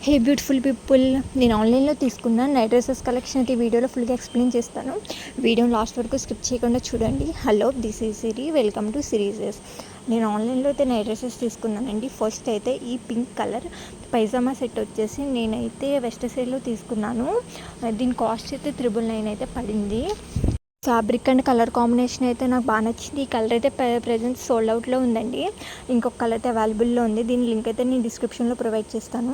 హే beautiful people, నేను ఆన్లైన్లో తీసుకున్న నైట్ డ్రెస్సెస్ కలెక్షన్ అయితే ఈ వీడియోలో ఫుల్గా ఎక్స్ప్లెయిన్ చేస్తాను. వీడియో లాస్ట్ వరకు స్కిప్ చేయకుండా చూడండి. Hello, this is Siri, welcome to సిరీసెస్. నేను ఆన్లైన్లో అయితే నైట్ డ్రెస్సెస్ తీసుకున్నానండి. ఫస్ట్ అయితే ఈ పింక్ కలర్ పైజామా సెట్ వచ్చేసి నేనైతే వెస్ట్ సైడ్లో తీసుకున్నాను. దీని కాస్ట్ అయితే 999 అయితే పడింది. ఫ్యాబ్రిక్ అండ్ కలర్ కాంబినేషన్ అయితే నాకు బాగా నచ్చింది. ఈ కలర్ అయితే ప్రెజెంట్ సోల్డ్ అవుట్లో ఉందండి. ఇంకొక కలర్ అయితే అవైలబుల్లో ఉంది. దీని లింక్ అయితే నేను డిస్క్రిప్షన్లో ప్రొవైడ్ చేస్తాను.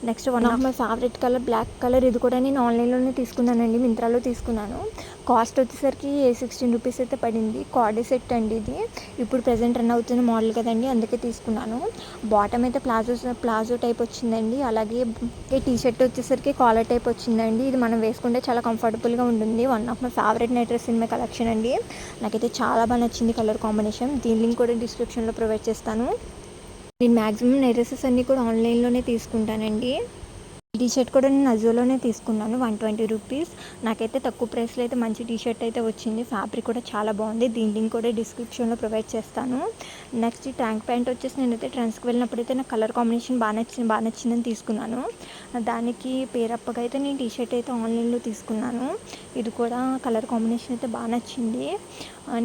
Next one of my favourite colour black colour. ఇది కూడా నేను ఆన్లైన్లోనే తీసుకున్నానండి, మింత్రాలో తీసుకున్నాను. కాస్ట్ వచ్చేసరికి 16 రూపీస్ అయితే పడింది. కార్డే సెట్ అండి ఇది. ఇప్పుడు ప్రెజెంట్ రన్ అవుతున్న మోడల్ కదండి, అందుకే తీసుకున్నాను. బాటమ్ అయితే ప్లాజో టైప్ వచ్చిందండి. అలాగే ఈ టీ షర్ట్ వచ్చేసరికి కాలర్ టైప్ వచ్చిందండి. ఇది మనం వేసుకుంటే చాలా కంఫర్టబుల్గా ఉంటుంది. One of my favourite night dress in my collection అండి. నాకైతే చాలా బాగా నచ్చింది కలర్ కాంబినేషన్. దీని లింక్ కూడా డిస్క్రిప్షన్లో ప్రొవైడ్ చేస్తాను. నేను మ్యాక్సిమం నైట్ డ్రెస్సెస్ అన్నీ కూడా ఆన్లైన్లోనే తీసుకుంటానండి. టీ షర్ట్ కూడా నేను అజోలోనే తీసుకున్నాను, 120 రూపీస్. నాకైతే తక్కువ ప్రైస్లో అయితే మంచి టీ షర్ట్ అయితే వచ్చింది. ఫ్యాబ్రిక్ కూడా చాలా బాగుంది. దీని లింక్ కూడా డిస్క్రిప్షన్లో ప్రొవైడ్ చేస్తాను. నెక్స్ట్ ఈ ట్యాంక్ ప్యాంట్ వచ్చేసి నేనైతే ట్రెండ్స్కి వెళ్ళినప్పుడైతే నాకు కలర్ కాంబినేషన్ బాగా నచ్చిందని తీసుకున్నాను. దానికి పేరప్పగా అయితే నేను టీ షర్ట్ అయితే ఆన్లైన్లో తీసుకున్నాను. ఇది కూడా కలర్ కాంబినేషన్ అయితే బాగా నచ్చింది.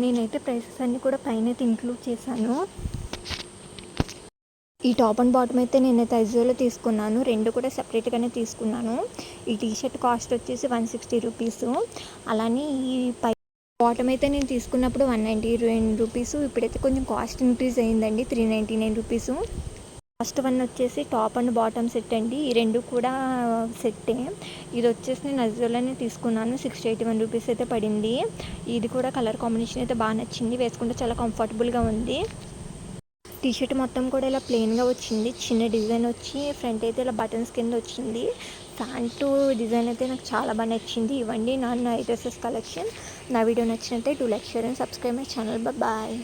నేనైతే ప్రైసెస్ అన్నీ కూడా పైన అయితే ఇంక్లూడ్ చేశాను. ఈ టాప్ అండ్ బాటమ్ అయితే నేనైతే అజియోలో తీసుకున్నాను. రెండు కూడా సెపరేట్గానే తీసుకున్నాను. ఈ టీ షర్ట్ కాస్ట్ వచ్చేసి 160 రూపీస్. అలానే ఈ బాటమ్ అయితే నేను తీసుకున్నప్పుడు 190 రూపీస్. ఇప్పుడైతే కొంచెం కాస్ట్ ఇంక్రీజ్ అయ్యిందండి, 399 రూపీస్. ఫస్ట్ వన్ వచ్చేసి టాప్ అండ్ బాటమ్ సెట్ అండి. ఈ రెండు కూడా సెట్టే. ఇది వచ్చేసి నేను అజియోలోనే తీసుకున్నాను, 681 రూపీస్ అయితే పడింది. ఇది కూడా కలర్ కాంబినేషన్ అయితే బాగా నచ్చింది, వేసుకుంటే చాలా కంఫర్టబుల్గా ఉంది. టీ షర్ట్ మొత్తం కూడా ఇలా ప్లెయిన్గా వచ్చింది. చిన్న డిజైన్ వచ్చి ఫ్రంట్ అయితే ఇలా బటన్స్ కింద వచ్చింది. ప్యాంటు డిజైన్ అయితే నాకు చాలా బాగా నచ్చింది. ఇవ్వండి నా నైట్ డ్రెస్సెస్ కలెక్షన్. నా వీడియో నచ్చినట్లయితే 2 like, share and subscribe my channel. Bye.